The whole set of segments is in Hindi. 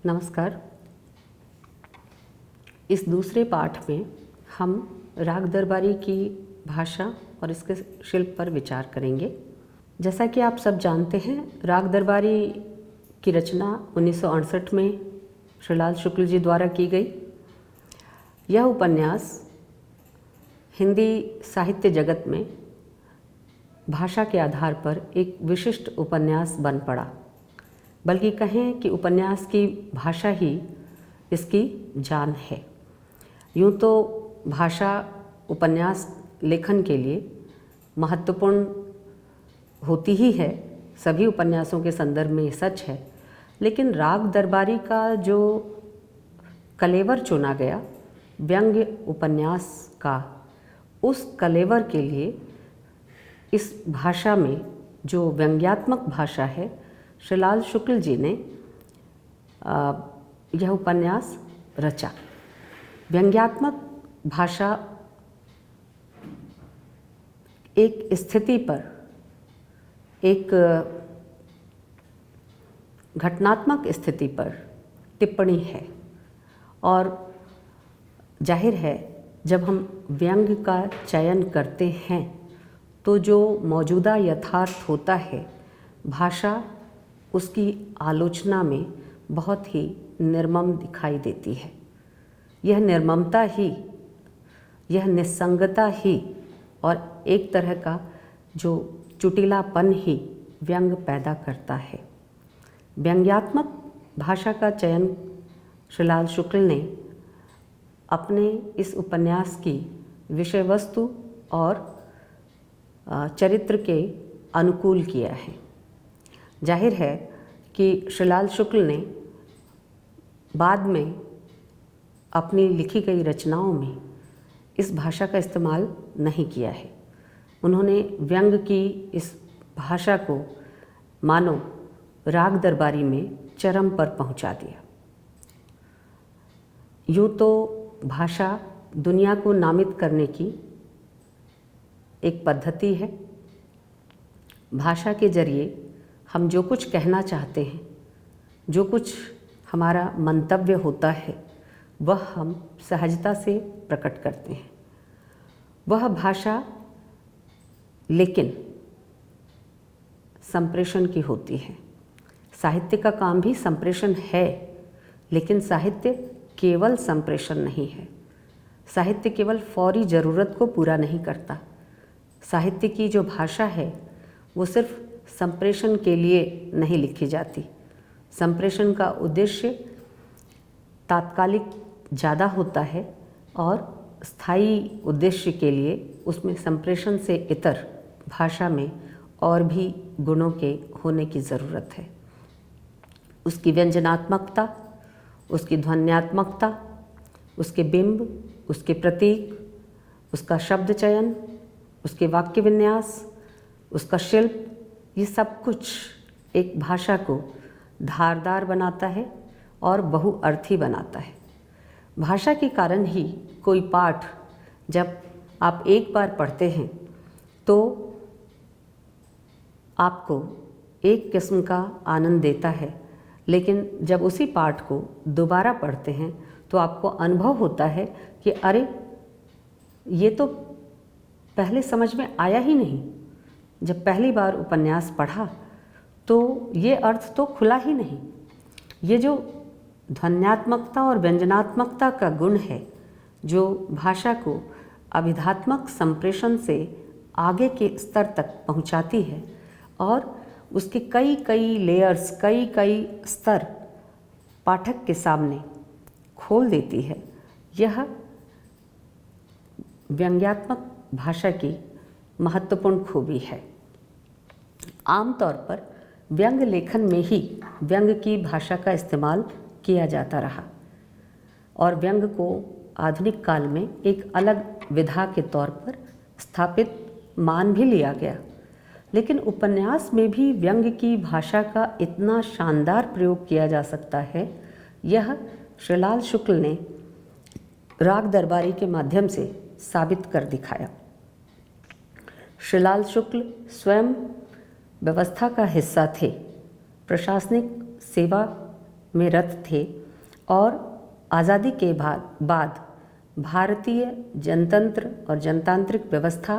नमस्कार। इस दूसरे पाठ में हम राग दरबारी की भाषा और इसके शिल्प पर विचार करेंगे। जैसा कि आप सब जानते हैं, राग दरबारी की रचना 1968 में श्रीलाल शुक्ल जी द्वारा की गई। यह उपन्यास हिंदी साहित्य जगत में भाषा के आधार पर एक विशिष्ट उपन्यास बन पड़ा। बल्कि कहें कि उपन्यास की भाषा ही इसकी जान है। यूँ तो भाषा उपन्यास लेखन के लिए महत्वपूर्ण होती ही है, सभी उपन्यासों के संदर्भ में ये सच है। लेकिन राग दरबारी का जो कलेवर चुना गया व्यंग्य उपन्यास का, उस कलेवर के लिए इस भाषा में जो व्यंग्यात्मक भाषा है, श्रीलाल शुक्ल जी ने यह उपन्यास रचा। व्यंग्यात्मक भाषा एक स्थिति पर, एक घटनात्मक स्थिति पर टिप्पणी है। और जाहिर है, जब हम व्यंग्य का चयन करते हैं तो जो मौजूदा यथार्थ होता है, भाषा उसकी आलोचना में बहुत ही निर्मम दिखाई देती है। यह निर्ममता ही, यह निस्संगता ही और एक तरह का जो चुटिलापन ही व्यंग्य पैदा करता है। व्यंग्यात्मक भाषा का चयन श्रीलाल शुक्ल ने अपने इस उपन्यास की विषय वस्तु और चरित्र के अनुकूल किया है। जाहिर है कि श्रीलाल शुक्ल ने बाद में अपनी लिखी गई रचनाओं में इस भाषा का इस्तेमाल नहीं किया है। उन्होंने व्यंग्य की इस भाषा को मानो राग दरबारी में चरम पर पहुंचा दिया। यूँ तो भाषा दुनिया को नामित करने की एक पद्धति है। भाषा के जरिए हम जो कुछ कहना चाहते हैं, जो कुछ हमारा मंतव्य होता है, वह हम सहजता से प्रकट करते हैं। वह भाषा लेकिन संप्रेषण की होती है। साहित्य का काम भी संप्रेषण है, लेकिन साहित्य केवल संप्रेषण नहीं है। साहित्य केवल फौरी ज़रूरत को पूरा नहीं करता। साहित्य की जो भाषा है वो सिर्फ संप्रेषण के लिए नहीं लिखी जाती। संप्रेषण का उद्देश्य तात्कालिक ज़्यादा होता है और स्थायी उद्देश्य के लिए उसमें संप्रेषण से इतर भाषा में और भी गुणों के होने की ज़रूरत है। उसकी व्यंजनात्मकता, उसकी ध्वन्यात्मकता, उसके बिंब, उसके प्रतीक, उसका शब्द चयन, उसके वाक्य विन्यास, उसका शिल्प, ये सब कुछ एक भाषा को धारदार बनाता है और बहुअर्थी बनाता है। भाषा के कारण ही कोई पाठ जब आप एक बार पढ़ते हैं तो आपको एक किस्म का आनंद देता है, लेकिन जब उसी पाठ को दोबारा पढ़ते हैं तो आपको अनुभव होता है कि अरे, ये तो पहले समझ में आया ही नहीं। जब पहली बार उपन्यास पढ़ा तो ये अर्थ तो खुला ही नहीं। ये जो ध्वन्यात्मकता और व्यंजनात्मकता का गुण है, जो भाषा को अभिधात्मक संप्रेषण से आगे के स्तर तक पहुंचाती है और उसके कई कई लेयर्स, कई कई स्तर पाठक के सामने खोल देती है, यह व्यंग्यात्मक भाषा की महत्वपूर्ण खूबी है। आमतौर पर व्यंग्य लेखन में ही व्यंग्य की भाषा का इस्तेमाल किया जाता रहा और व्यंग्य को आधुनिक काल में एक अलग विधा के तौर पर स्थापित मान भी लिया गया। लेकिन उपन्यास में भी व्यंग्य की भाषा का इतना शानदार प्रयोग किया जा सकता है, यह श्रीलाल शुक्ल ने राग दरबारी के माध्यम से साबित कर दिखाया। श्रीलाल शुक्ल स्वयं व्यवस्था का हिस्सा थे। प्रशासनिक सेवा में रत थे और आज़ादी के बाद भारतीय जनतंत्र और जनतांत्रिक व्यवस्था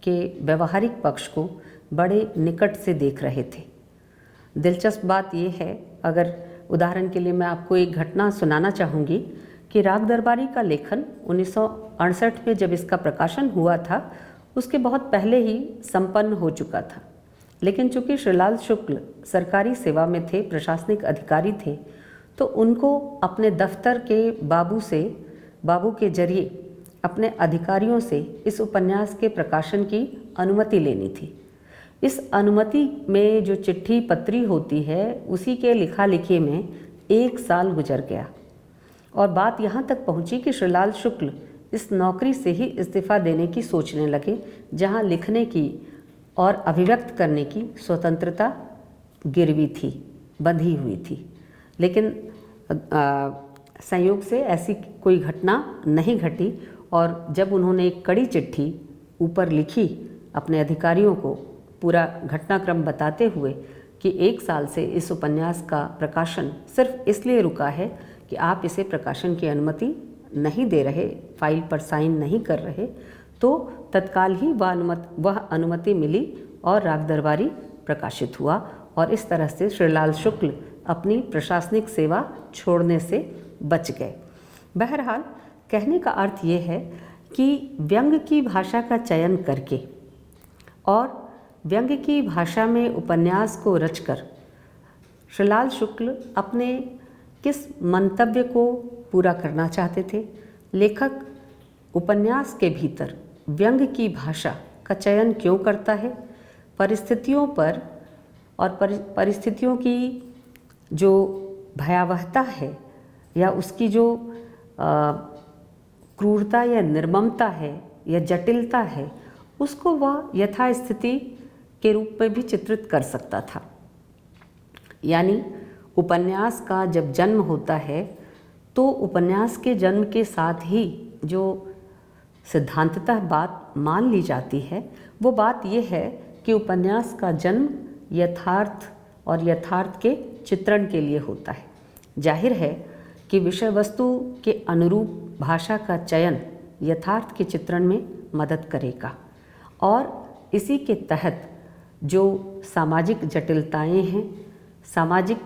के व्यवहारिक पक्ष को बड़े निकट से देख रहे थे। दिलचस्प बात यह है, अगर उदाहरण के लिए मैं आपको एक घटना सुनाना चाहूँगी कि राग दरबारी का लेखन 1968 में जब इसका प्रकाशन हुआ था, उसके बहुत पहले ही संपन्न हो चुका था। लेकिन चूंकि श्रीलाल शुक्ल सरकारी सेवा में थे, प्रशासनिक अधिकारी थे, तो उनको अपने दफ्तर के बाबू के जरिए अपने अधिकारियों से इस उपन्यास के प्रकाशन की अनुमति लेनी थी। इस अनुमति में जो चिट्ठी पत्री होती है, उसी के लिखा लिखी में 1 साल गुजर गया और बात यहाँ तक पहुँची कि श्रीलाल शुक्ल इस नौकरी से ही इस्तीफ़ा देने की सोचने लगे, जहाँ लिखने की और अभिव्यक्त करने की स्वतंत्रता गिरवी थी, बंधी हुई थी। लेकिन संयोग से ऐसी कोई घटना नहीं घटी और जब उन्होंने एक कड़ी चिट्ठी ऊपर लिखी अपने अधिकारियों को, पूरा घटनाक्रम बताते हुए कि 1 साल से इस उपन्यास का प्रकाशन सिर्फ इसलिए रुका है कि आप इसे प्रकाशन की अनुमति नहीं दे रहे, फाइल पर साइन नहीं कर रहे, तो तत्काल ही वह अनुमति मिली और राग दरबारी प्रकाशित हुआ और इस तरह से श्रीलाल शुक्ल अपनी प्रशासनिक सेवा छोड़ने से बच गए। बहरहाल कहने का अर्थ ये है कि व्यंग्य की भाषा का चयन करके और व्यंग्य की भाषा में उपन्यास को रचकर श्रीलाल शुक्ल अपने किस मंतव्य को पूरा करना चाहते थे। लेखक उपन्यास के भीतर व्यंग्य की भाषा का चयन क्यों करता है, परिस्थितियों पर और परिस्थितियों की जो भयावहता है या उसकी जो क्रूरता या निर्ममता है या जटिलता है, उसको वह यथास्थिति के रूप में भी चित्रित कर सकता था। यानी उपन्यास का जब जन्म होता है तो उपन्यास के जन्म के साथ ही जो सिद्धांततः बात मान ली जाती है, वो बात ये है कि उपन्यास का जन्म यथार्थ और यथार्थ के चित्रण के लिए होता है। जाहिर है कि विषय वस्तु के अनुरूप भाषा का चयन यथार्थ के चित्रण में मदद करेगा और इसी के तहत जो सामाजिक जटिलताएं हैं, सामाजिक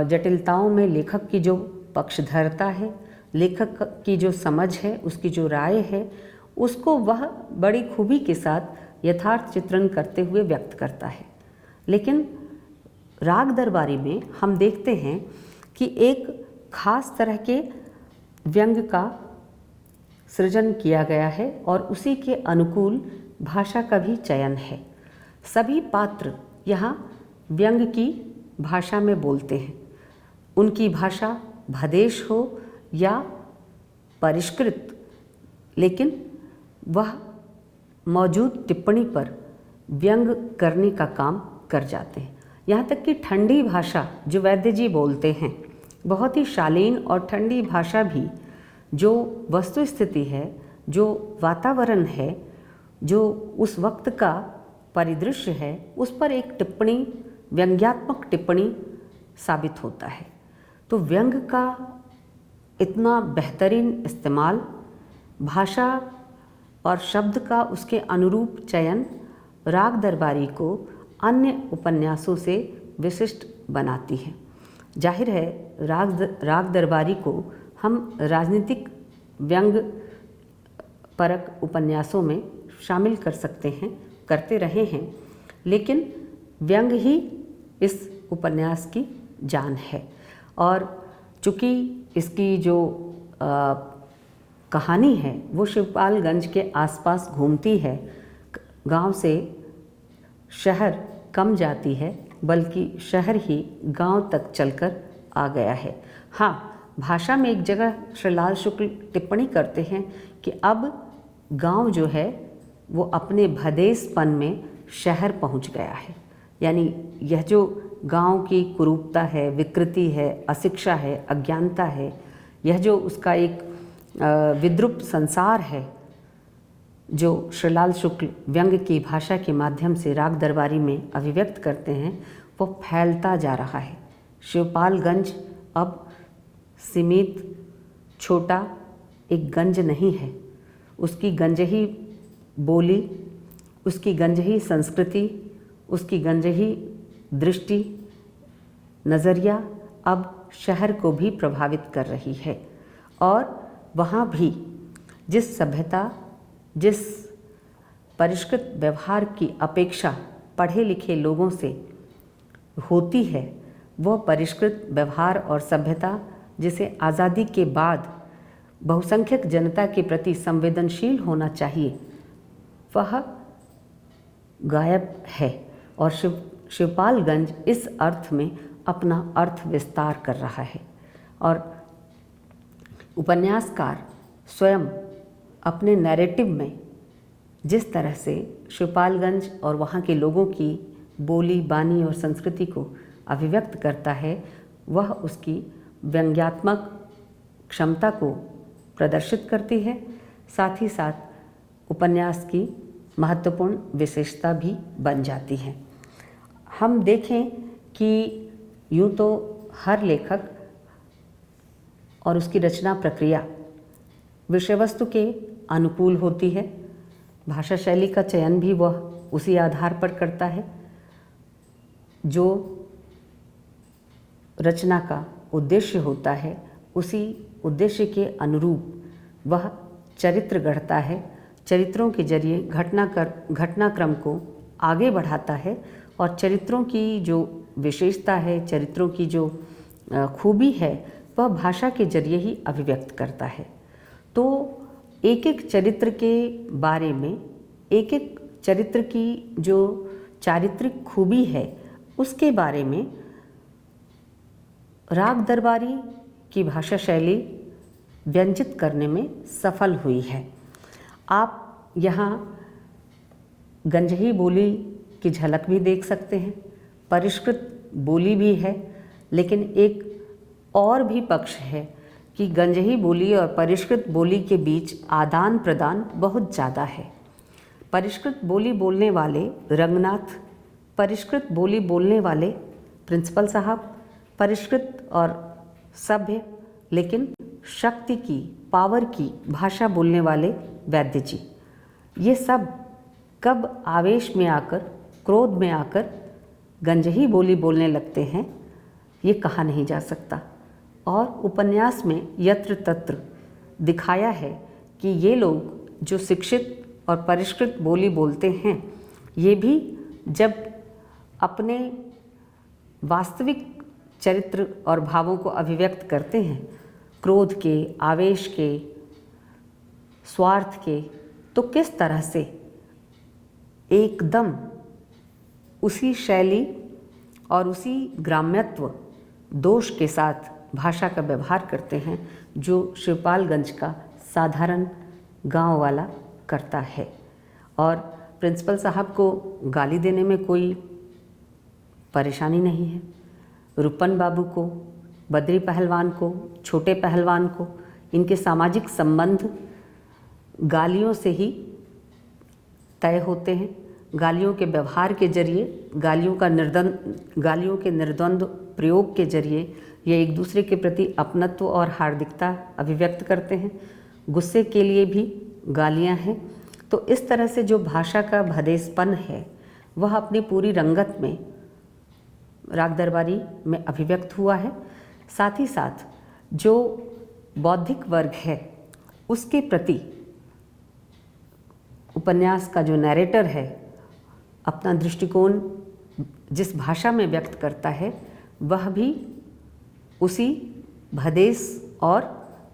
जटिलताओं में लेखक की जो पक्षधरता है, लेखक की जो समझ है, उसकी जो राय है, उसको वह बड़ी खूबी के साथ यथार्थ चित्रण करते हुए व्यक्त करता है। लेकिन राग दरबारी में हम देखते हैं कि एक खास तरह के व्यंग्य का सृजन किया गया है और उसी के अनुकूल भाषा का भी चयन है। सभी पात्र यहाँ व्यंग्य की भाषा में बोलते हैं। उनकी भाषा भदेश हो या परिष्कृत, लेकिन वह मौजूद टिप्पणी पर व्यंग्य करने का काम कर जाते हैं। यहाँ तक कि ठंडी भाषा जो वैद्य जी बोलते हैं, बहुत ही शालीन और ठंडी भाषा भी जो वस्तु स्थिति है, जो वातावरण है, जो उस वक्त का परिदृश्य है, उस पर एक टिप्पणी, व्यंग्यात्मक टिप्पणी साबित होता है। तो व्यंग्य का इतना बेहतरीन इस्तेमाल, भाषा और शब्द का उसके अनुरूप चयन राग दरबारी को अन्य उपन्यासों से विशिष्ट बनाती है। जाहिर है राग दरबारी को हम राजनीतिक व्यंग्य परक उपन्यासों में शामिल कर सकते हैं, करते रहे हैं, लेकिन व्यंग्य ही इस उपन्यास की जान है। और चूँकि इसकी जो कहानी है वो शिवपालगंज के आसपास घूमती है, गांव से शहर कम जाती है, बल्कि शहर ही गांव तक चलकर आ गया है। हाँ, भाषा में एक जगह श्रीलाल शुक्ल टिप्पणी करते हैं कि अब गांव जो है वो अपने भदेसपन में शहर पहुंच गया है। यानी यह जो गांव की कुरूपता है, विकृति है, अशिक्षा है, अज्ञानता है, यह जो उसका एक विद्रूप संसार है जो श्रीलाल शुक्ल व्यंग्य की भाषा के माध्यम से राग दरबारी में अभिव्यक्त करते हैं, वो फैलता जा रहा है। शिवपालगंज अब सीमित छोटा एक गंज नहीं है। उसकी गंज ही बोली, उसकी गंज ही संस्कृति, उसकी गंज ही दृष्टि, नज़रिया अब शहर को भी प्रभावित कर रही है। और वहाँ भी जिस सभ्यता, जिस परिष्कृत व्यवहार की अपेक्षा पढ़े लिखे लोगों से होती है, वह परिष्कृत व्यवहार और सभ्यता जिसे आज़ादी के बाद बहुसंख्यक जनता के प्रति संवेदनशील होना चाहिए, वह गायब है। और शिवपालगंज इस अर्थ में अपना अर्थ विस्तार कर रहा है। और उपन्यासकार स्वयं अपने नैरेटिव में जिस तरह से शिवपालगंज और वहाँ के लोगों की बोली, बानी और संस्कृति को अभिव्यक्त करता है, वह उसकी व्यंग्यात्मक क्षमता को प्रदर्शित करती है। साथ ही साथ उपन्यास की महत्वपूर्ण विशेषता भी बन जाती है। हम देखें कि यूँ तो हर लेखक और उसकी रचना प्रक्रिया विषय वस्तु के अनुकूल होती है। भाषा शैली का चयन भी वह उसी आधार पर करता है। जो रचना का उद्देश्य होता है, उसी उद्देश्य के अनुरूप वह चरित्र गढ़ता है। चरित्रों के जरिए घटनाक्रम को आगे बढ़ाता है और चरित्रों की जो विशेषता है, चरित्रों की जो खूबी है, वह भाषा के जरिए ही अभिव्यक्त करता है। तो एक एक चरित्र के बारे में, एक एक चरित्र की जो चारित्रिक खूबी है, उसके बारे में राग दरबारी की भाषा शैली व्यंजित करने में सफल हुई है। आप यहाँ गंजही बोली की झलक भी देख सकते हैं, परिष्कृत बोली भी है, लेकिन एक और भी पक्ष है कि गंजही बोली और परिष्कृत बोली के बीच आदान प्रदान बहुत ज़्यादा है। परिष्कृत बोली बोलने वाले रंगनाथ, परिष्कृत बोली बोलने वाले प्रिंसिपल साहब, परिष्कृत और सभ्य लेकिन शक्ति की, पावर की भाषा बोलने वाले वैद्य जी, ये सब कब आवेश में आकर, क्रोध में आकर गंजही बोली बोलने लगते हैं, ये कहा नहीं जा सकता। और उपन्यास में यत्र तत्र दिखाया है कि ये लोग जो शिक्षित और परिष्कृत बोली बोलते हैं, ये भी जब अपने वास्तविक चरित्र और भावों को अभिव्यक्त करते हैं, क्रोध के, आवेश के, स्वार्थ के, तो किस तरह से एकदम उसी शैली और उसी ग्राम्यत्व दोष के साथ भाषा का व्यवहार करते हैं जो शिवपालगंज का साधारण गांव वाला करता है। और प्रिंसिपल साहब को गाली देने में कोई परेशानी नहीं है। रुपन बाबू को, बद्री पहलवान को, छोटे पहलवान को, इनके सामाजिक संबंध गालियों से ही तय होते हैं। गालियों के व्यवहार के जरिए, गालियों के निर्द्वंद्व प्रयोग के जरिए ये एक दूसरे के प्रति अपनत्व और हार्दिकता अभिव्यक्त करते हैं। गुस्से के लिए भी गालियां हैं। तो इस तरह से जो भाषा का भदेसपन है, वह अपनी पूरी रंगत में राग दरबारी में अभिव्यक्त हुआ है। साथ ही साथ जो बौद्धिक वर्ग है, उसके प्रति उपन्यास का जो नैरेटर है अपना दृष्टिकोण जिस भाषा में व्यक्त करता है, वह भी उसी भदेस और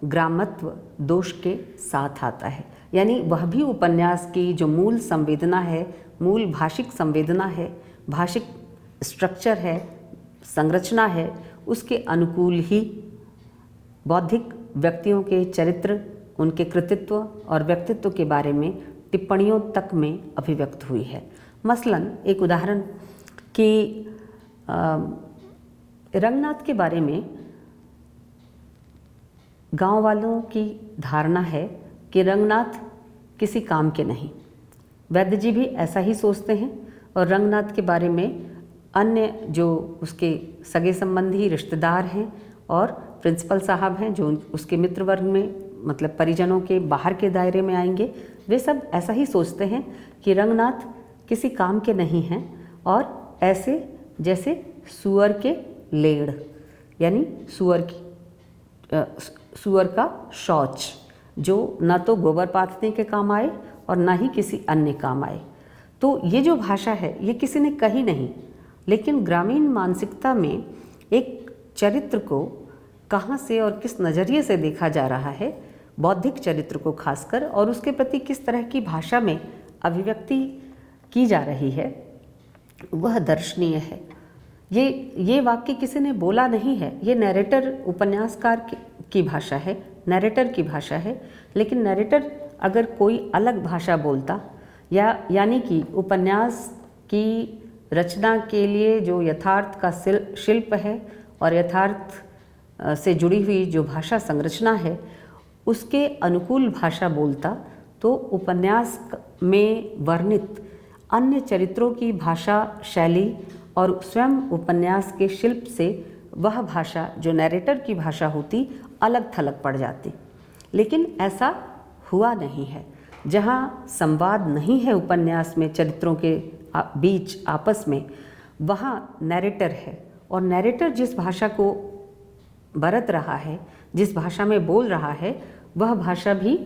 ग्रामत्व दोष के साथ आता है। यानी वह भी उपन्यास की जो मूल संवेदना है, मूल भाषिक संवेदना है, भाषिक स्ट्रक्चर है, संरचना है, उसके अनुकूल ही बौद्धिक व्यक्तियों के चरित्र, उनके कृतित्व और व्यक्तित्व के बारे में टिप्पणियों तक में अभिव्यक्त हुई है। मसलन एक उदाहरण कि रंगनाथ के बारे में गांव वालों की धारणा है कि रंगनाथ किसी काम के नहीं। वैद्य जी भी ऐसा ही सोचते हैं और रंगनाथ के बारे में अन्य जो उसके सगे संबंधी रिश्तेदार हैं और प्रिंसिपल साहब हैं जो उसके मित्र वर्ग में, मतलब परिजनों के बाहर के दायरे में आएंगे, वे सब ऐसा ही सोचते हैं कि रंगनाथ किसी काम के नहीं हैं और ऐसे जैसे सुअर के लेड़, यानी सुअर का शौच, जो न तो गोबर पाथने के काम आए और ना ही किसी अन्य काम आए। तो ये जो भाषा है ये किसी ने कही नहीं, लेकिन ग्रामीण मानसिकता में एक चरित्र को कहाँ से और किस नज़रिए से देखा जा रहा है, बौद्धिक चरित्र को खासकर, और उसके प्रति किस तरह की भाषा में अभिव्यक्ति की जा रही है, वह दर्शनीय है। ये वाक्य किसी ने बोला नहीं है, ये नैरेटर उपन्यासकार की भाषा है, नैरेटर की भाषा है। लेकिन नैरेटर अगर कोई अलग भाषा बोलता, यानी कि उपन्यास की रचना के लिए जो यथार्थ का शिल्प है और यथार्थ से जुड़ी हुई जो भाषा संरचना है, उसके अनुकूल भाषा बोलता, तो उपन्यास में वर्णित अन्य चरित्रों की भाषा शैली और स्वयं उपन्यास के शिल्प से वह भाषा जो नैरेटर की भाषा होती अलग थलग पड़ जाती। लेकिन ऐसा हुआ नहीं है। जहाँ संवाद नहीं है उपन्यास में चरित्रों के बीच आपस में, वहाँ नैरेटर है, और नैरेटर जिस भाषा को बरत रहा है, जिस भाषा में बोल रहा है, वह भाषा भी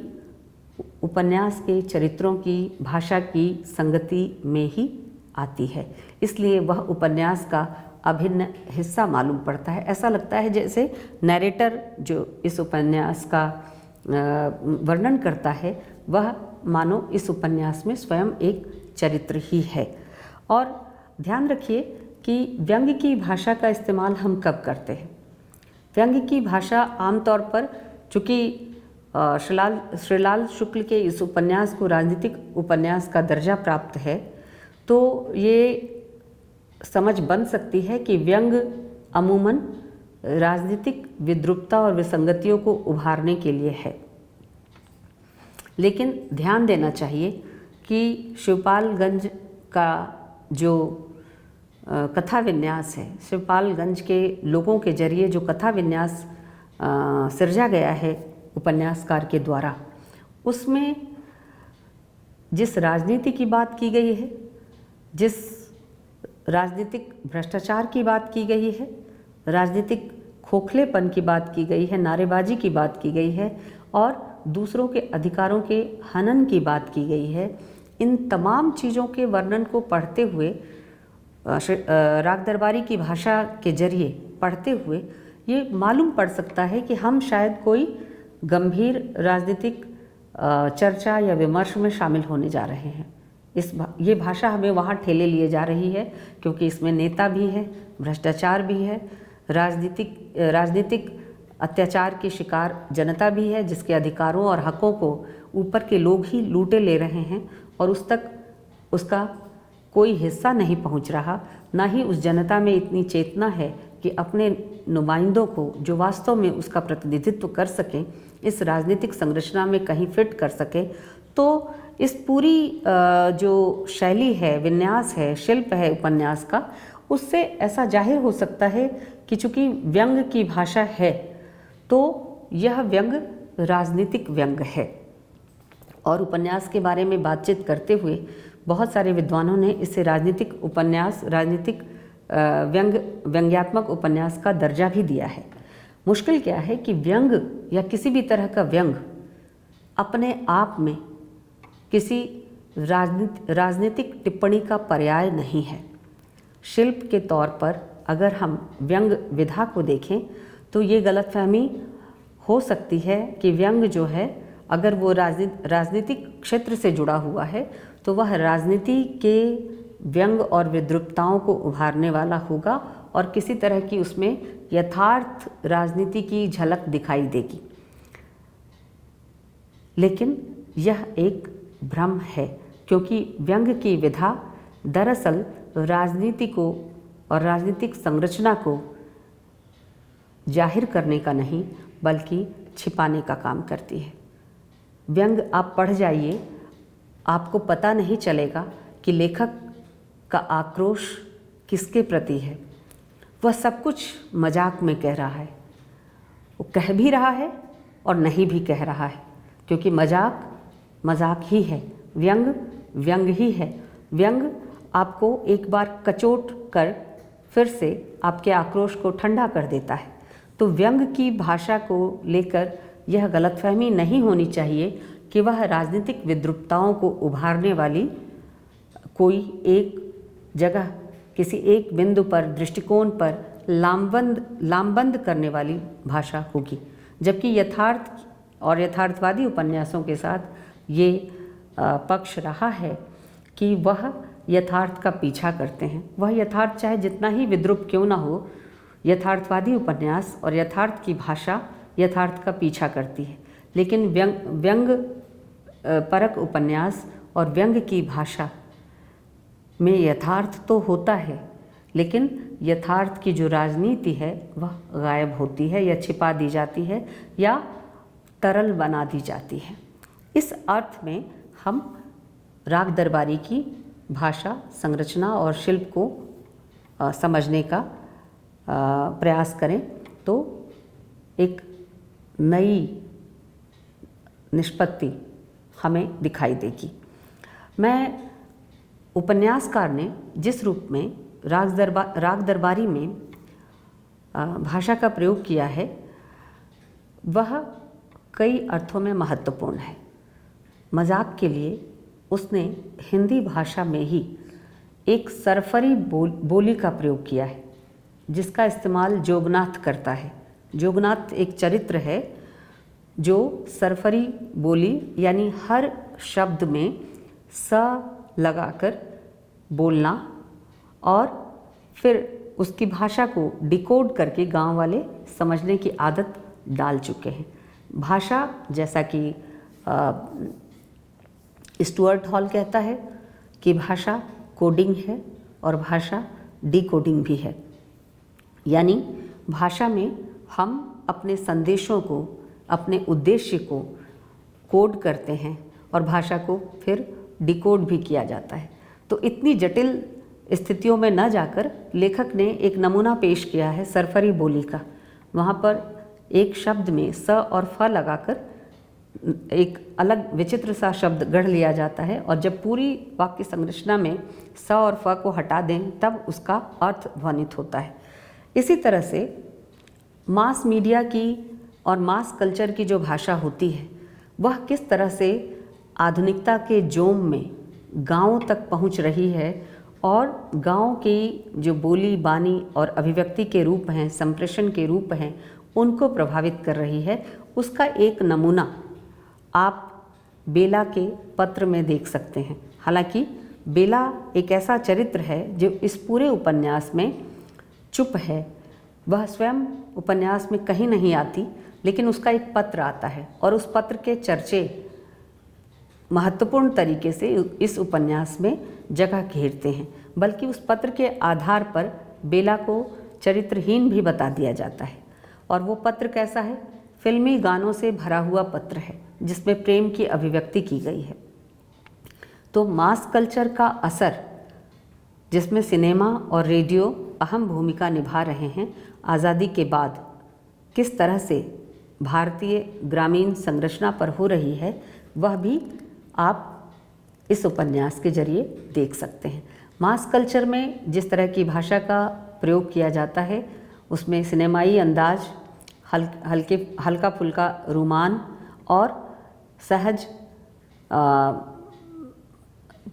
उपन्यास के चरित्रों की भाषा की संगति में ही आती है। इसलिए वह उपन्यास का अभिन्न हिस्सा मालूम पड़ता है। ऐसा लगता है जैसे नैरेटर जो इस उपन्यास का वर्णन करता है, वह मानो इस उपन्यास में स्वयं एक चरित्र ही है। और ध्यान रखिए कि व्यंग्य की भाषा का इस्तेमाल हम कब करते हैं। व्यंग्य की भाषा आमतौर पर, चूँकि श्रीलाल शुक्ल के इस उपन्यास को राजनीतिक उपन्यास का दर्जा प्राप्त है, तो ये समझ बन सकती है कि व्यंग अमूमन राजनीतिक विद्रूपता और विसंगतियों को उभारने के लिए है। लेकिन ध्यान देना चाहिए कि शिवपालगंज का जो कथा विन्यास है, शिवपालगंज के लोगों के जरिए जो कथा विन्यास सिरजा गया है उपन्यासकार के द्वारा, उसमें जिस राजनीति की बात की गई है, जिस राजनीतिक भ्रष्टाचार की बात की गई है, राजनीतिक खोखलेपन की बात की गई है, नारेबाजी की बात की गई है और दूसरों के अधिकारों के हनन की बात की गई है, इन तमाम चीज़ों के वर्णन को पढ़ते हुए, राग दरबारी की भाषा के जरिए पढ़ते हुए ये मालूम पड़ सकता है कि हम शायद कोई गंभीर राजनीतिक चर्चा या विमर्श में शामिल होने जा रहे हैं। ये भाषा हमें वहाँ ठेले लिए जा रही है, क्योंकि इसमें नेता भी है, भ्रष्टाचार भी है, राजनीतिक अत्याचार की शिकार जनता भी है, जिसके अधिकारों और हकों को ऊपर के लोग ही लूटे ले रहे हैं और उस तक उसका कोई हिस्सा नहीं पहुंच रहा। ना ही उस जनता में इतनी चेतना है कि अपने नुमाइंदों को, जो वास्तव में उसका प्रतिनिधित्व कर सकें, इस राजनीतिक संरचना में कहीं फिट कर सके। तो इस पूरी जो शैली है, विन्यास है, शिल्प है उपन्यास का, उससे ऐसा जाहिर हो सकता है कि चूँकि व्यंग्य की भाषा है तो यह व्यंग्य राजनीतिक व्यंग्य है। और उपन्यास के बारे में बातचीत करते हुए बहुत सारे विद्वानों ने इसे राजनीतिक उपन्यास, राजनीतिक व्यंग्यात्मक उपन्यास का दर्जा भी दिया है। मुश्किल क्या है कि व्यंग्य या किसी भी तरह का व्यंग्य अपने आप में किसी राजनीतिक टिप्पणी का पर्याय नहीं है। शिल्प के तौर पर अगर हम व्यंग्य विधा को देखें तो ये गलतफहमी हो सकती है कि व्यंग्य जो है, अगर वो राजनीतिक क्षेत्र से जुड़ा हुआ है तो वह राजनीति के व्यंग्य और विद्रूपताओं को उभारने वाला होगा और किसी तरह की उसमें यथार्थ राजनीति की झलक दिखाई देगी। लेकिन यह एक भ्रम है, क्योंकि व्यंग्य की विधा दरअसल राजनीति को और राजनीतिक संरचना को जाहिर करने का नहीं बल्कि छिपाने का काम करती है। व्यंग्य आप पढ़ जाइए, आपको पता नहीं चलेगा कि लेखक का आक्रोश किसके प्रति है। वह सब कुछ मजाक में कह रहा है, कह भी रहा है और नहीं भी कह रहा है, क्योंकि मजाक मजाक ही है, व्यंग व्यंग ही है। व्यंग आपको एक बार कचोट कर फिर से आपके आक्रोश को ठंडा कर देता है। तो व्यंग की भाषा को लेकर यह गलतफहमी नहीं होनी चाहिए कि वह राजनीतिक विद्रूपताओं को उभारने वाली कोई एक जगह किसी एक बिंदु पर दृष्टिकोण पर लामबंद करने वाली भाषा होगी, जबकि यथार्थ और यथार्थवादी उपन्यासों के साथ ये पक्ष रहा है कि वह यथार्थ का पीछा करते हैं। वह यथार्थ चाहे जितना ही विद्रूप क्यों ना हो, यथार्थवादी उपन्यास और यथार्थ की भाषा यथार्थ का पीछा करती है। लेकिन व्यंग परक उपन्यास और व्यंग की भाषा में यथार्थ तो होता है, लेकिन यथार्थ की जो राजनीति है वह गायब होती है या छिपा दी जाती है या तरल बना दी जाती है। इस अर्थ में हम राग दरबारी की भाषा, संरचना और शिल्प को समझने का प्रयास करें तो एक नई निष्पत्ति हमें दिखाई देगी। मैं उपन्यासकार ने जिस रूप में राग दरबारी में भाषा का प्रयोग किया है वह कई अर्थों में महत्वपूर्ण है। मजाक के लिए उसने हिंदी भाषा में ही एक सरफरी बोली का प्रयोग किया है, जिसका इस्तेमाल जोगनाथ करता है। जोगनाथ एक चरित्र है जो सरफरी बोली यानी हर शब्द में स लगाकर बोलना और फिर उसकी भाषा को डिकोड करके गांव वाले समझने की आदत डाल चुके हैं। भाषा, जैसा कि स्टुअर्ट हॉल कहता है कि भाषा कोडिंग है और भाषा डिकोडिंग भी है, यानी भाषा में हम अपने संदेशों को, अपने उद्देश्य को कोड करते हैं और भाषा को फिर डिकोड भी किया जाता है। तो इतनी जटिल स्थितियों में न जाकर लेखक ने एक नमूना पेश किया है सरफरी बोली का। वहाँ पर एक शब्द में स और फ लगाकर एक अलग विचित्र सा शब्द गढ़ लिया जाता है और जब पूरी वाक्य संरचना में स और फ को हटा दें तब उसका अर्थ ध्वनित होता है। इसी तरह से मास मीडिया की और मास कल्चर की जो भाषा होती है वह किस तरह से आधुनिकता के जोम में गाँवों तक पहुँच रही है और गाँव की जो बोली बानी और अभिव्यक्ति के रूप हैं, संप्रेषण के रूप हैं, उनको प्रभावित कर रही है, उसका एक नमूना आप बेला के पत्र में देख सकते हैं। हालांकि बेला एक ऐसा चरित्र है जो इस पूरे उपन्यास में चुप है, वह स्वयं उपन्यास में कहीं नहीं आती, लेकिन उसका एक पत्र आता है और उस पत्र के चर्चे महत्वपूर्ण तरीके से इस उपन्यास में जगह घेरते हैं। बल्कि उस पत्र के आधार पर बेला को चरित्रहीन भी बता दिया जाता है। और वो पत्र कैसा है? फिल्मी गानों से भरा हुआ पत्र है जिसमें प्रेम की अभिव्यक्ति की गई है। तो मास कल्चर का असर, जिसमें सिनेमा और रेडियो अहम भूमिका निभा रहे हैं, आज़ादी के बाद किस तरह से भारतीय ग्रामीण संरचना पर हो रही है, वह भी आप इस उपन्यास के जरिए देख सकते हैं। मास कल्चर में जिस तरह की भाषा का प्रयोग किया जाता है उसमें सिनेमाई अंदाज, हल्का फुल्का रोमान और सहज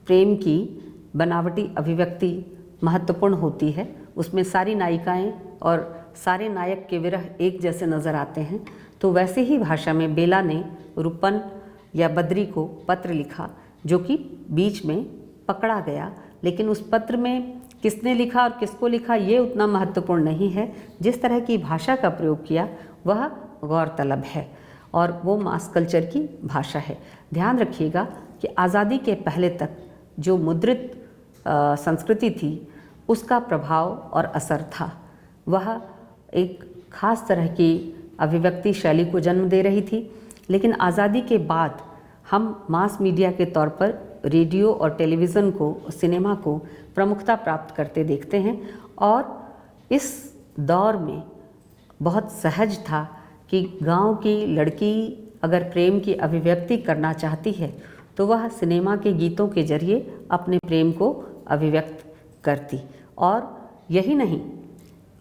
प्रेम की बनावटी अभिव्यक्ति महत्वपूर्ण होती है। उसमें सारी नायिकाएं और सारे नायक के विरह एक जैसे नज़र आते हैं। तो वैसे ही भाषा में बेला ने रूपन या बद्री को पत्र लिखा जो कि बीच में पकड़ा गया, लेकिन उस पत्र में किसने लिखा और किसको लिखा ये उतना महत्वपूर्ण नहीं है। जिस तरह की भाषा का प्रयोग किया वह गौरतलब है और वो मास कल्चर की भाषा है। ध्यान रखिएगा कि आज़ादी के पहले तक जो मुद्रित संस्कृति थी उसका प्रभाव और असर था। वह एक खास तरह की अभिव्यक्ति शैली को जन्म दे रही थी, लेकिन आज़ादी के बाद हम मास मीडिया के तौर पर रेडियो और टेलीविज़न को, सिनेमा को प्रमुखता प्राप्त करते देखते हैं और इस दौर में बहुत सहज था कि गांव की लड़की अगर प्रेम की अभिव्यक्ति करना चाहती है तो वह सिनेमा के गीतों के जरिए अपने प्रेम को अभिव्यक्त करती। और यही नहीं,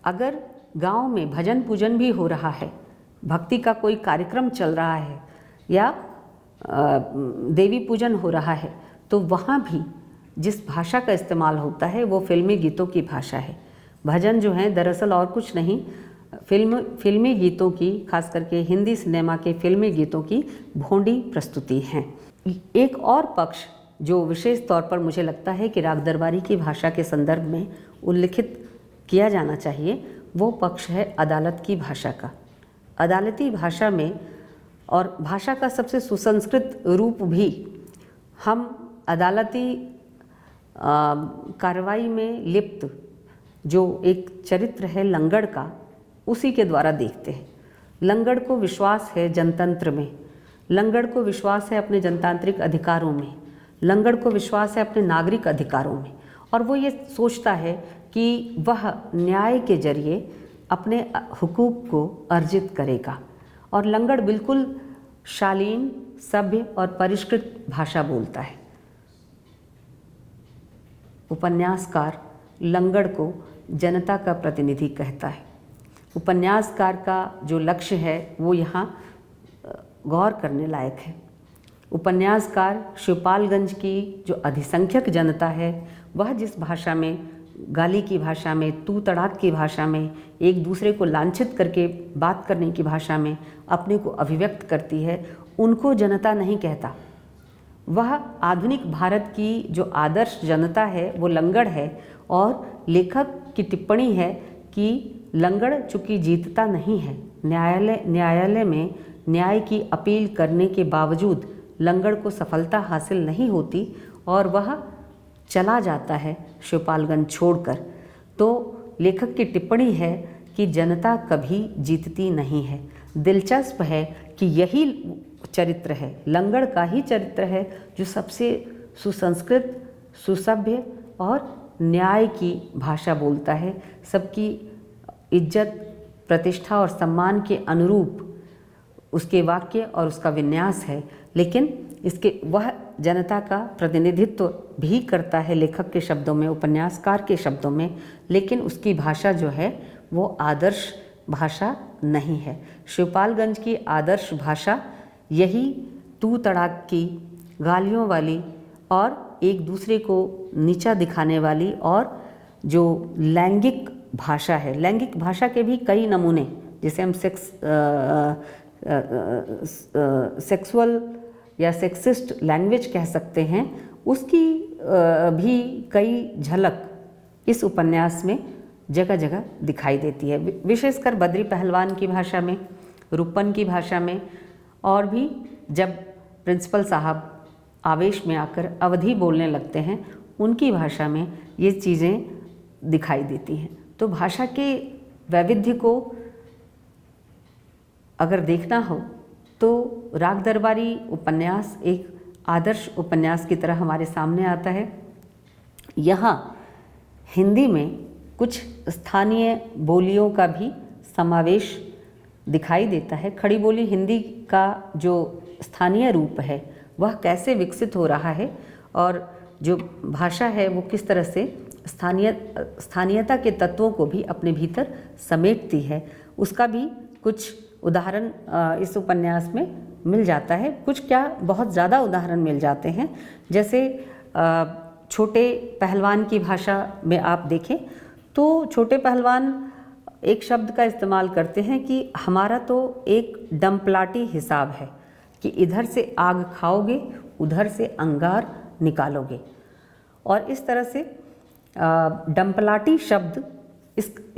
अगर गांव में भजन पूजन भी हो रहा है, भक्ति का कोई कार्यक्रम चल रहा है या देवी पूजन हो रहा है, तो वहाँ भी जिस भाषा का इस्तेमाल होता है वो फिल्मी गीतों की भाषा है। भजन जो है दरअसल और कुछ नहीं, फिल्मी गीतों की, खास करके हिंदी सिनेमा के फिल्मी गीतों की भोंडी प्रस्तुति हैं। एक और पक्ष जो विशेष तौर पर मुझे लगता है कि राग दरबारी की भाषा के संदर्भ में उल्लिखित किया जाना चाहिए, वो पक्ष है अदालत की भाषा का। अदालती भाषा में, और भाषा का सबसे सुसंस्कृत रूप भी हम अदालती कार्रवाई में लिप्त जो एक चरित्र है लंगड़ का, उसी के द्वारा देखते हैं। लंगड़ को विश्वास है जनतंत्र में, लंगड़ को विश्वास है अपने जनतांत्रिक अधिकारों में, लंगड़ को विश्वास है अपने नागरिक अधिकारों में, और वो ये सोचता है कि वह न्याय के जरिए अपने हुकूक को अर्जित करेगा। और लंगड़ बिल्कुल शालीन, सभ्य और परिष्कृत भाषा बोलता है। उपन्यासकार लंगड़ को जनता का प्रतिनिधि कहता है। उपन्यासकार का जो लक्ष्य है वो यहाँ गौर करने लायक है। उपन्यासकार शिवपालगंज की जो अधिसंख्यक जनता है, वह जिस भाषा में, गाली की भाषा में, तू तड़ाक की भाषा में, एक दूसरे को लांछित करके बात करने की भाषा में अपने को अभिव्यक्त करती है, उनको जनता नहीं कहता। वह आधुनिक भारत की जो आदर्श जनता है वो लंगड़ है। और लेखक की टिप्पणी है कि लंगड़ चूँकि जीतता नहीं है, न्यायालय में न्याय की अपील करने के बावजूद लंगड़ को सफलता हासिल नहीं होती और वह चला जाता है शिवपालगंज छोड़कर। तो लेखक की टिप्पणी है कि जनता कभी जीतती नहीं है। दिलचस्प है कि यही चरित्र है, लंगड़ का ही चरित्र है, जो सबसे सुसंस्कृत, सुसभ्य और न्याय की भाषा बोलता है। सबकी इज्जत, प्रतिष्ठा और सम्मान के अनुरूप उसके वाक्य और उसका विन्यास है, लेकिन इसके वह जनता का प्रतिनिधित्व भी करता है लेखक के शब्दों में, उपन्यासकार के शब्दों में, लेकिन उसकी भाषा जो है वो आदर्श भाषा नहीं है। शिवपालगंज की आदर्श भाषा यही तू तड़ाक की, गालियों वाली और एक दूसरे को नीचा दिखाने वाली और जो लैंगिक भाषा है। लैंगिक भाषा के भी कई नमूने, जिसे हम सेक्सुअल या सेक्सिस्ट लैंग्वेज कह सकते हैं, उसकी भी कई झलक इस उपन्यास में जगह जगह दिखाई देती है। विशेषकर बद्री पहलवान की भाषा में, रूपन की भाषा में, और भी जब प्रिंसिपल साहब आवेश में आकर अवधी बोलने लगते हैं, उनकी भाषा में ये चीज़ें दिखाई देती हैं। तो भाषा के वैविध्य को अगर देखना हो तो राग दरबारी उपन्यास एक आदर्श उपन्यास की तरह हमारे सामने आता है। यहाँ हिंदी में कुछ स्थानीय बोलियों का भी समावेश दिखाई देता है। खड़ी बोली हिंदी का जो स्थानीय रूप है वह कैसे विकसित हो रहा है और जो भाषा है वो किस तरह से स्थानीयता के तत्वों को भी अपने भीतर समेटती है, उसका भी कुछ उदाहरण इस उपन्यास में मिल जाता है। कुछ क्या, बहुत ज़्यादा उदाहरण मिल जाते हैं। जैसे छोटे पहलवान की भाषा में आप देखें तो छोटे पहलवान एक शब्द का इस्तेमाल करते हैं कि हमारा तो एक डम्पलाटी हिसाब है कि इधर से आग खाओगे, उधर से अंगार निकालोगे। और इस तरह से डम्पलाटी शब्द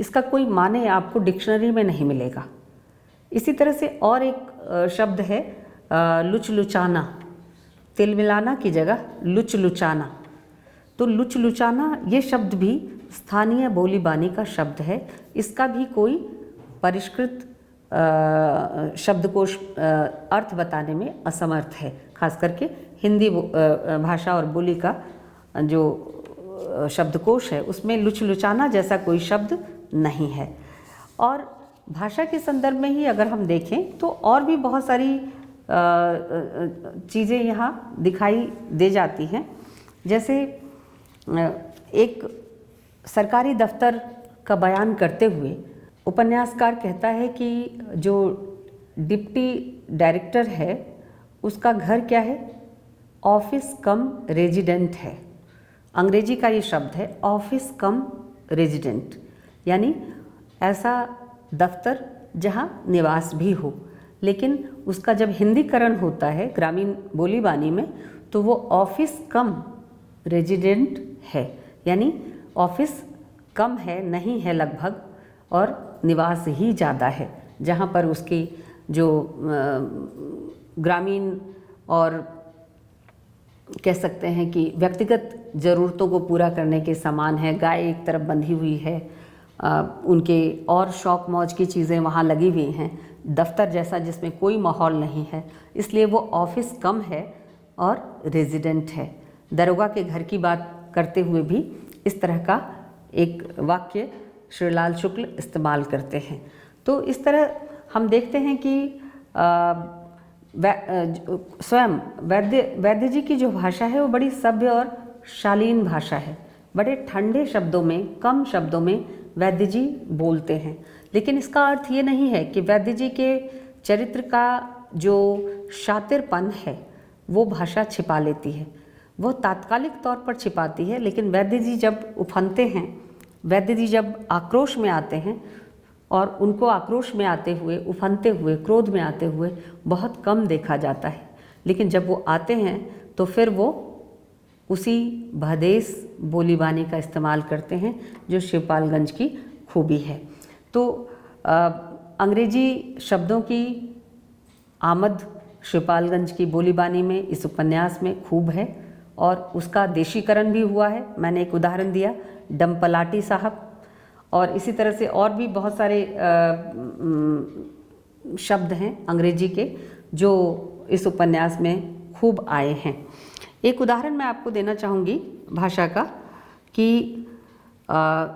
इसका कोई माने आपको डिक्शनरी में नहीं मिलेगा। इसी तरह से और एक शब्द है लुचलुचाना, तिल मिलाना की जगह लुचलुचाना। तो लुचलुचाना ये शब्द भी स्थानीय बोली बानी का शब्द है। इसका भी कोई परिष्कृत शब्दकोश अर्थ बताने में असमर्थ है। खास करके हिंदी भाषा और बोली का जो शब्दकोश है उसमें लुचलुचाना जैसा कोई शब्द नहीं है। और भाषा के संदर्भ में ही अगर हम देखें तो और भी बहुत सारी चीज़ें यहाँ दिखाई दे जाती हैं। जैसे एक सरकारी दफ्तर का बयान करते हुए उपन्यासकार कहता है कि जो डिप्टी डायरेक्टर है उसका घर क्या है, ऑफिस कम रेजिडेंट है। अंग्रेजी का ये शब्द है ऑफिस कम रेजिडेंट, यानी ऐसा दफ्तर जहाँ निवास भी हो, लेकिन उसका जब हिंदीकरण होता है ग्रामीण बोली बानी में तो वो ऑफिस कम रेजिडेंट है, यानी ऑफिस कम है, नहीं है लगभग, और निवास ही ज़्यादा है, जहाँ पर उसकी जो ग्रामीण और कह सकते हैं कि व्यक्तिगत ज़रूरतों को पूरा करने के सामान है। गाय एक तरफ बंधी हुई है, उनके और शौक मौज की चीज़ें वहाँ लगी हुई हैं, दफ्तर जैसा जिसमें कोई माहौल नहीं है, इसलिए वो ऑफिस कम है और रेजिडेंट है। दरोगा के घर की बात करते हुए भी इस तरह का एक वाक्य श्रीलाल शुक्ल इस्तेमाल करते हैं। तो इस तरह हम देखते हैं कि स्वयं वैद्य जी की जो भाषा है वो बड़ी सभ्य और शालीन भाषा है। बड़े ठंडे शब्दों में, कम शब्दों में वैद्य जी बोलते हैं, लेकिन इसका अर्थ ये नहीं है कि वैद्य जी के चरित्र का जो शातिरपन है वो भाषा छिपा लेती है। वो तात्कालिक तौर पर छिपाती है, लेकिन वैद्य जी जब उफनते हैं, वैद्य जी जब आक्रोश में आते हैं, और उनको आक्रोश में आते हुए, उफनते हुए, क्रोध में आते हुए बहुत कम देखा जाता है, लेकिन जब वो आते हैं तो फिर वो उसी भदेस बोली बानी का इस्तेमाल करते हैं जो शिवपालगंज की खूबी है। तो अंग्रेजी शब्दों की आमद शिवपालगंज की बोली बानी में इस उपन्यास में खूब है, और उसका देशीकरण भी हुआ है। मैंने एक उदाहरण दिया, डम्पलाटी साहब, और इसी तरह से और भी बहुत सारे शब्द हैं अंग्रेजी के जो इस उपन्यास में खूब आए हैं। एक उदाहरण मैं आपको देना चाहूँगी भाषा का कि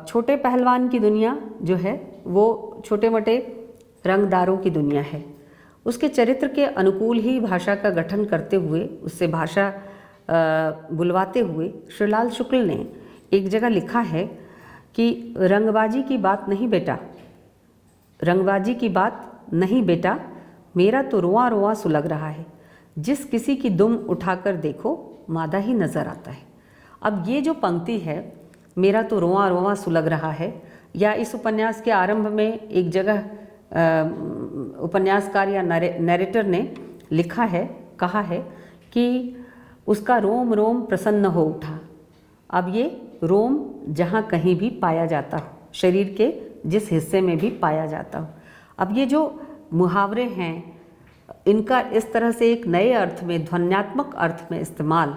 छोटे पहलवान की दुनिया जो है वो छोटे मोटे रंगदारों की दुनिया है। उसके चरित्र के अनुकूल ही भाषा का गठन करते हुए, उससे भाषा बुलवाते हुए श्रीलाल शुक्ल ने एक जगह लिखा है कि रंगबाजी की बात नहीं बेटा, रंगबाजी की बात नहीं बेटा, मेरा तो रोआ रोआ सुलग रहा है, जिस किसी की दुम उठाकर देखो मादा ही नज़र आता है। अब ये जो पंक्ति है, मेरा तो रोआ रोआ सुलग रहा है, या इस उपन्यास के आरंभ में एक जगह उपन्यासकार या नरेटर ने लिखा है, कहा है कि उसका रोम रोम प्रसन्न हो उठा। अब ये रोम जहाँ कहीं भी पाया जाता हो, शरीर के जिस हिस्से में भी पाया जाता हो। अब ये जो मुहावरे हैं, इनका इस तरह से एक नए अर्थ में, ध्वन्यात्मक अर्थ में इस्तेमाल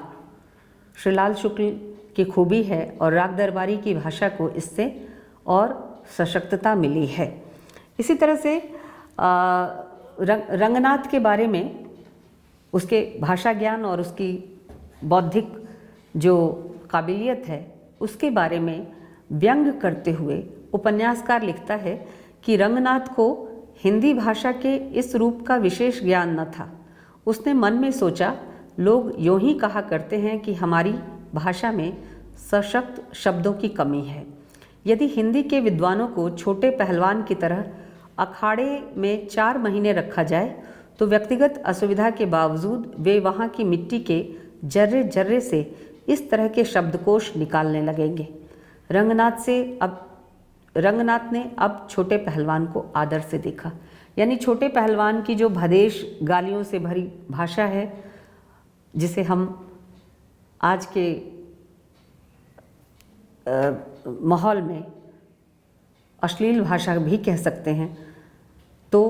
श्रीलाल शुक्ल की खूबी है, और राग दरबारी की भाषा को इससे और सशक्तता मिली है। इसी तरह से रंगनाथ के बारे में, उसके भाषा ज्ञान और उसकी बौद्धिक जो काबिलियत है उसके बारे में व्यंग करते हुए उपन्यासकार लिखता है कि रंगनाथ को हिंदी भाषा के इस रूप का विशेष ज्ञान न था। उसने मन में सोचा, लोग यूँ ही कहा करते हैं कि हमारी भाषा में सशक्त शब्दों की कमी है। यदि हिंदी के विद्वानों को छोटे पहलवान की तरह अखाड़े में 4 महीने रखा जाए तो व्यक्तिगत असुविधा के बावजूद वे वहाँ की मिट्टी के जर्रे जर्रे से इस तरह के शब्दकोश निकालने लगेंगे। रंगनाथ ने अब छोटे पहलवान को आदर से देखा, यानी छोटे पहलवान की जो भदेश गालियों से भरी भाषा है, जिसे हम आज के माहौल में अश्लील भाषा भी कह सकते हैं, तो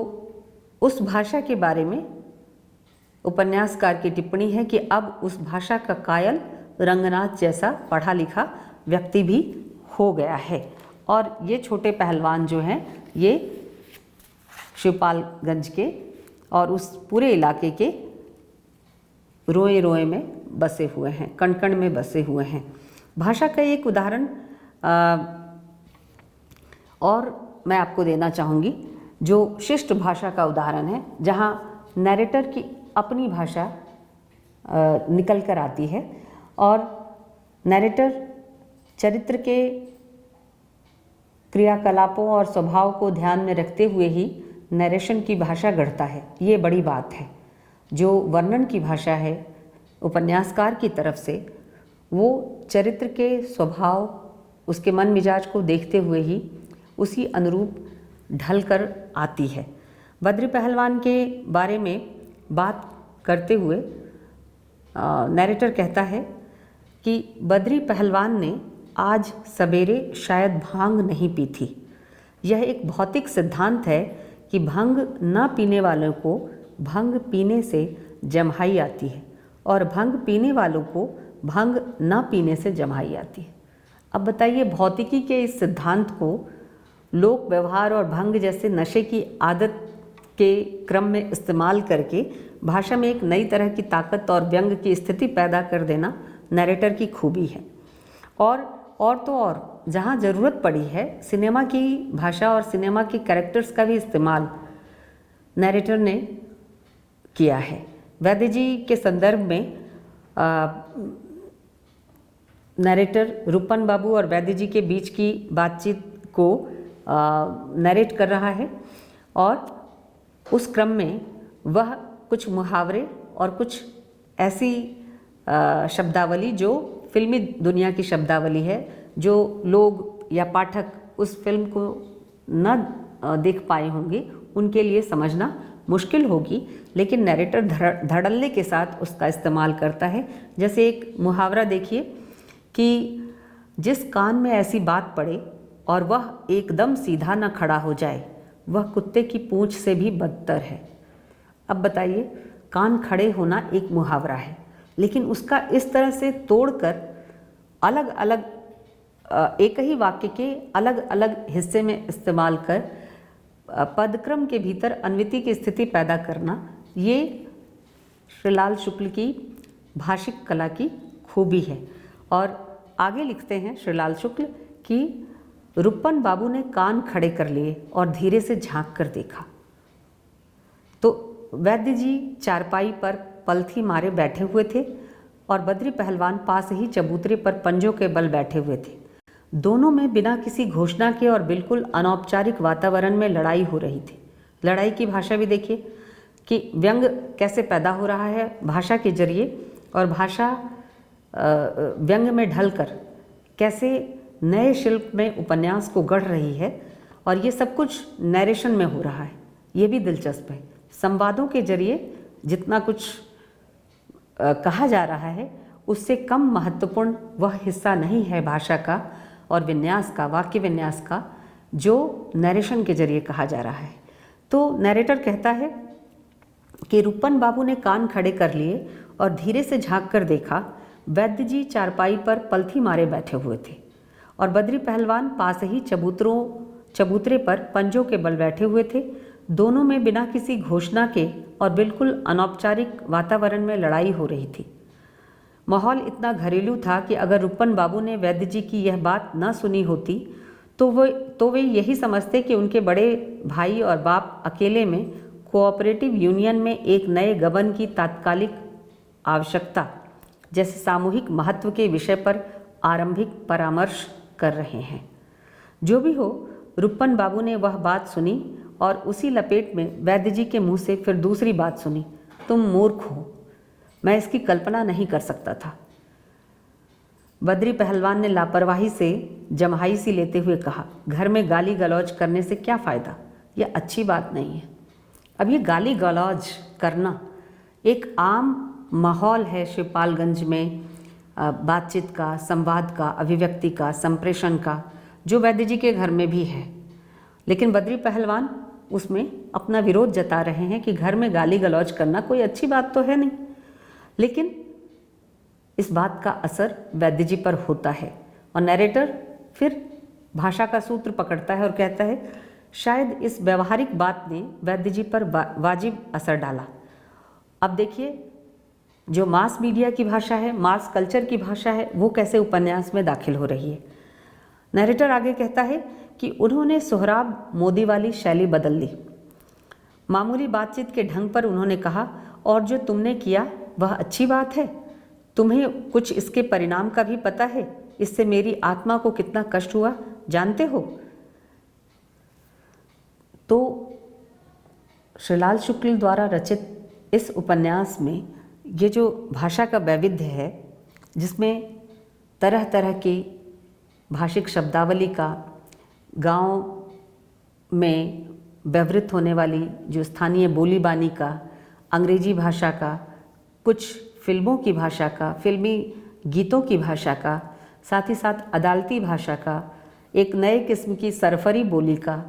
उस भाषा के बारे में उपन्यासकार की टिप्पणी है कि अब उस भाषा का कायल रंगनाथ जैसा पढ़ा लिखा व्यक्ति भी हो गया है। और ये छोटे पहलवान जो हैं, ये शिवपालगंज के और उस पूरे इलाके के रोए रोए में बसे हुए हैं, कण कण में बसे हुए हैं। भाषा का एक उदाहरण और मैं आपको देना चाहूँगी। जो शिष्ट भाषा का उदाहरण है, जहाँ नैरेटर की अपनी भाषा निकल कर आती है और नैरेटर चरित्र के क्रियाकलापों और स्वभाव को ध्यान में रखते हुए ही नरेशन की भाषा गढ़ता है। ये बड़ी बात है। जो वर्णन की भाषा है उपन्यासकार की तरफ से, वो चरित्र के स्वभाव, उसके मन मिजाज को देखते हुए ही उसी अनुरूप ढल कर आती है। बद्री पहलवान के बारे में बात करते हुए नैरेटर कहता है कि बद्री पहलवान ने आज सवेरे शायद भांग नहीं पी थी। यह एक भौतिक सिद्धांत है कि भंग न पीने वालों को भंग पीने से जम्हाई आती है और भंग पीने वालों को भंग न पीने से जम्हाई आती है। अब बताइए, भौतिकी के इस सिद्धांत को लोक व्यवहार और भंग जैसे नशे की आदत के क्रम में इस्तेमाल करके भाषा में एक नई तरह की ताकत और व्यंग की स्थिति पैदा कर देना नैरेटर की खूबी है। और तो और जहाँ ज़रूरत पड़ी है, सिनेमा की भाषा और सिनेमा के कैरेक्टर्स का भी इस्तेमाल नैरेटर ने किया है। वैद्य जी के संदर्भ में नैरेटर रूपन बाबू और वैद्य जी के बीच की बातचीत को नैरेट कर रहा है और उस क्रम में वह कुछ मुहावरे और कुछ ऐसी शब्दावली जो फिल्मी दुनिया की शब्दावली है, जो लोग या पाठक उस फिल्म को न देख पाए होंगे, उनके लिए समझना मुश्किल होगी, लेकिन नैरेटर धड़ल्ले के साथ उसका इस्तेमाल करता है। जैसे एक मुहावरा देखिए कि जिस कान में ऐसी बात पड़े और वह एकदम सीधा न खड़ा हो जाए, वह कुत्ते की पूंछ से भी बदतर है। अब बताइए, कान खड़े होना एक मुहावरा है, लेकिन उसका इस तरह से तोड़कर अलग अलग एक ही वाक्य के अलग अलग हिस्से में इस्तेमाल कर पदक्रम के भीतर अन्विति की स्थिति पैदा करना, ये श्रीलाल शुक्ल की भाषिक कला की खूबी है। और आगे लिखते हैं श्रीलाल शुक्ल कि रूपन बाबू ने कान खड़े कर लिए और धीरे से झांक कर देखा तो वैद्य जी चारपाई पर पलथी मारे बैठे हुए थे और बद्री पहलवान पास ही चबूतरे पर पंजों के बल बैठे हुए थे। दोनों में बिना किसी घोषणा के और बिल्कुल अनौपचारिक वातावरण में लड़ाई हो रही थी। लड़ाई की भाषा भी देखिए कि व्यंग कैसे पैदा हो रहा है भाषा के जरिए, और भाषा व्यंग में ढलकर कैसे नए शिल्प में उपन्यास को गढ़ रही है, और ये सब कुछ नैरेशन में हो रहा है। ये भी दिलचस्प है। संवादों के जरिए जितना कुछ कहा जा रहा है, उससे कम महत्वपूर्ण वह हिस्सा नहीं है भाषा का और विन्यास का, वाक्य विन्यास का, जो नैरेशन के जरिए कहा जा रहा है। तो नैरेटर कहता है कि रूपन बाबू ने कान खड़े कर लिए और धीरे से झांक कर देखा। वैद्य जी चारपाई पर पलथी मारे बैठे हुए थे और बद्री पहलवान पास ही चबूतरे पर पंजों के बल बैठे हुए थे। दोनों में बिना किसी घोषणा के और बिल्कुल अनौपचारिक वातावरण में लड़ाई हो रही थी। माहौल इतना घरेलू था कि अगर रूपन बाबू ने वैद्य जी की यह बात न सुनी होती तो वे यही समझते कि उनके बड़े भाई और बाप अकेले में कोऑपरेटिव यूनियन में एक नए गबन की तात्कालिक आवश्यकता जैसे सामूहिक महत्व के विषय पर आरंभिक परामर्श कर रहे हैं। जो भी हो, रूपन बाबू ने वह बात सुनी और उसी लपेट में वैद्य जी के मुंह से फिर दूसरी बात सुनी, तुम मूर्ख हो, मैं इसकी कल्पना नहीं कर सकता था। बद्री पहलवान ने लापरवाही से जम्हाई सी लेते हुए कहा, घर में गाली गलौज करने से क्या फ़ायदा, यह अच्छी बात नहीं है। अब ये गाली गलौज करना एक आम माहौल है शिवपालगंज में बातचीत का, संवाद का, अभिव्यक्ति का, संप्रेषण का, जो वैद्य जी के घर में भी है। लेकिन बद्री पहलवान उसमें अपना विरोध जता रहे हैं कि घर में गाली गलौज करना कोई अच्छी बात तो है नहीं। लेकिन इस बात का असर वैद्य जी पर होता है और नैरेटर फिर भाषा का सूत्र पकड़ता है और कहता है, शायद इस व्यवहारिक बात ने वैद्य जी पर वाजिब असर डाला। अब देखिए, जो मास मीडिया की भाषा है, मास कल्चर की भाषा है, वो कैसे उपन्यास में दाखिल हो रही है। नैरेटर आगे कहता है कि उन्होंने सोहराब मोदी वाली शैली बदल ली। मामूली बातचीत के ढंग पर उन्होंने कहा, और जो तुमने किया वह अच्छी बात है। तुम्हें कुछ इसके परिणाम का भी पता है। इससे मेरी आत्मा को कितना कष्ट हुआ जानते हो? तो श्रीलाल शुक्ल द्वारा रचित इस उपन्यास में ये जो भाषा का वैविध्य है, जिसमें तरह तरह की भाषिक शब्दावली का, गांव में व्यवहृत होने वाली जो स्थानीय बोली बानी का, अंग्रेजी भाषा का, कुछ फिल्मों की भाषा का, फिल्मी गीतों की भाषा का, साथ ही साथ अदालती भाषा का, एक नए किस्म की सरफरी बोली का,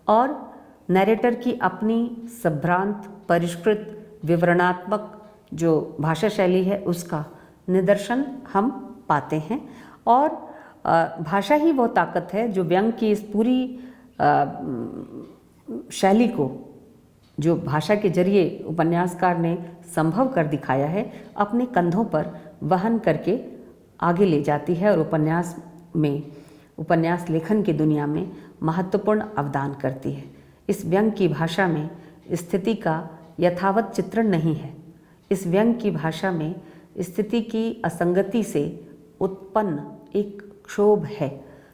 और नैरेटर की अपनी संभ्रांत, परिष्कृत, विवरणात्मक जो भाषा शैली है उसका निदर्शन हम पाते हैं। और भाषा ही वो ताकत है जो व्यंग की इस पूरी शैली को, जो भाषा के जरिए उपन्यासकार ने संभव कर दिखाया है, अपने कंधों पर वहन करके आगे ले जाती है और उपन्यास लेखन की दुनिया में महत्वपूर्ण अवदान करती है। इस व्यंग की भाषा में स्थिति का यथावत चित्रण नहीं है। इस व्यंग की भाषा में स्थिति की असंगति से उत्पन्न एक क्षोभ है।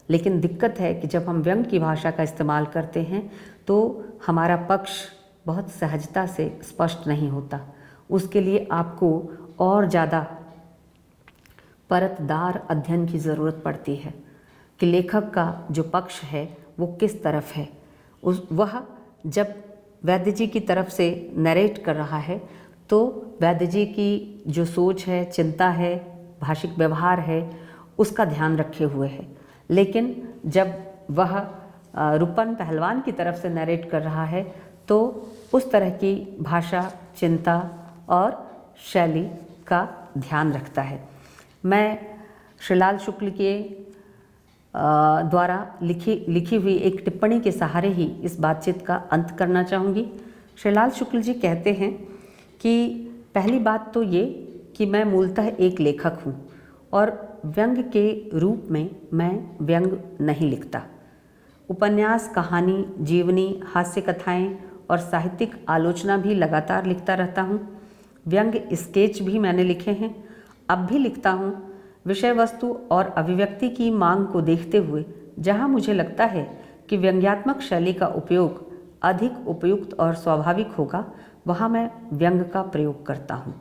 लेकिन दिक्कत है कि जब हम व्यंग की भाषा का इस्तेमाल करते हैं तो हमारा पक्ष बहुत सहजता से स्पष्ट नहीं होता। उसके लिए आपको और ज़्यादा परतदार अध्ययन की ज़रूरत पड़ती है कि लेखक का जो पक्ष है वो किस तरफ है। वह जब वैद्य जी की तरफ से नरेट कर रहा है तो वैद्य जी की जो सोच है, चिंता है, भाषिक व्यवहार है, उसका ध्यान रखे हुए है। लेकिन जब वह रूपन पहलवान की तरफ से नरेट कर रहा है तो उस तरह की भाषा, चिंता और शैली का ध्यान रखता है। मैं श्रीलाल शुक्ल के द्वारा लिखी हुई एक टिप्पणी के सहारे ही इस बातचीत का अंत करना चाहूँगी। श्रीलाल शुक्ल जी कहते हैं कि पहली बात तो ये कि मैं मूलतः एक लेखक हूँ और व्यंग के रूप में मैं व्यंग नहीं लिखता। उपन्यास, कहानी, जीवनी, हास्य कथाएँ और साहित्यिक आलोचना भी लगातार लिखता रहता हूँ। व्यंग स्केच भी मैंने लिखे हैं, अब भी लिखता हूँ। विषय वस्तु और अभिव्यक्ति की मांग को देखते हुए जहाँ मुझे लगता है कि व्यंग्यात्मक शैली का उपयोग अधिक उपयुक्त और स्वाभाविक होगा, वहाँ मैं व्यंग का प्रयोग करता हूँ।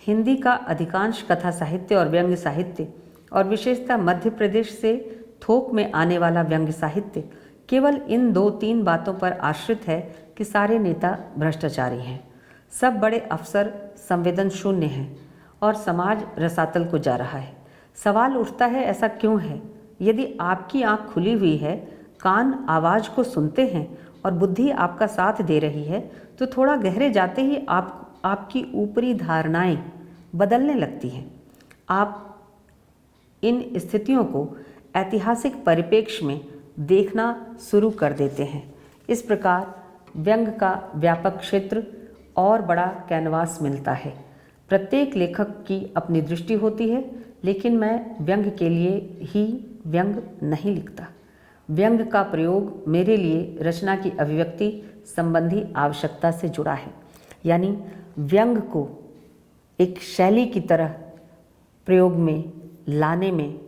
हिंदी का अधिकांश कथा साहित्य और व्यंग्य साहित्य, और विशेषतः मध्य प्रदेश से थोक में आने वाला व्यंग्य साहित्य, केवल इन 2-3 बातों पर आश्रित है कि सारे नेता भ्रष्टाचारी हैं, सब बड़े अफसर संवेदन शून्य हैं और समाज रसातल को जा रहा है। सवाल उठता है, ऐसा क्यों है? यदि आपकी आँख खुली हुई है, कान आवाज़ को सुनते हैं और बुद्धि आपका साथ दे रही है, तो थोड़ा गहरे जाते ही आपकी ऊपरी धारणाएं बदलने लगती हैं। आप इन स्थितियों को ऐतिहासिक परिप्रेक्ष्य में देखना शुरू कर देते हैं। इस प्रकार व्यंग का व्यापक क्षेत्र और बड़ा कैनवास मिलता है। प्रत्येक लेखक की अपनी दृष्टि होती है, लेकिन मैं व्यंग के लिए ही व्यंग नहीं लिखता। व्यंग का प्रयोग मेरे लिए रचना की अभिव्यक्ति संबंधी आवश्यकता से जुड़ा है। यानी व्यंग को एक शैली की तरह प्रयोग में लाने में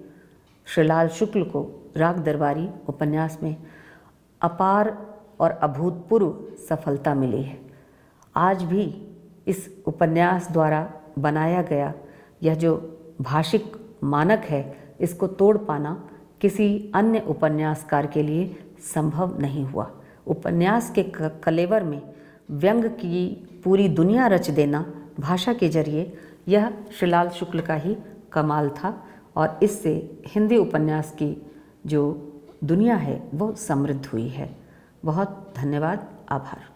श्रीलाल शुक्ल को राग दरबारी उपन्यास में अपार और अभूतपूर्व सफलता मिली है। आज भी इस उपन्यास द्वारा बनाया गया यह जो भाषिक मानक है, इसको तोड़ पाना किसी अन्य उपन्यासकार के लिए संभव नहीं हुआ। उपन्यास के कलेवर में व्यंग की पूरी दुनिया रच देना भाषा के जरिए, यह श्रीलाल शुक्ल का ही कमाल था और इससे हिंदी उपन्यास की जो दुनिया है वो समृद्ध हुई है। बहुत धन्यवाद, आभार।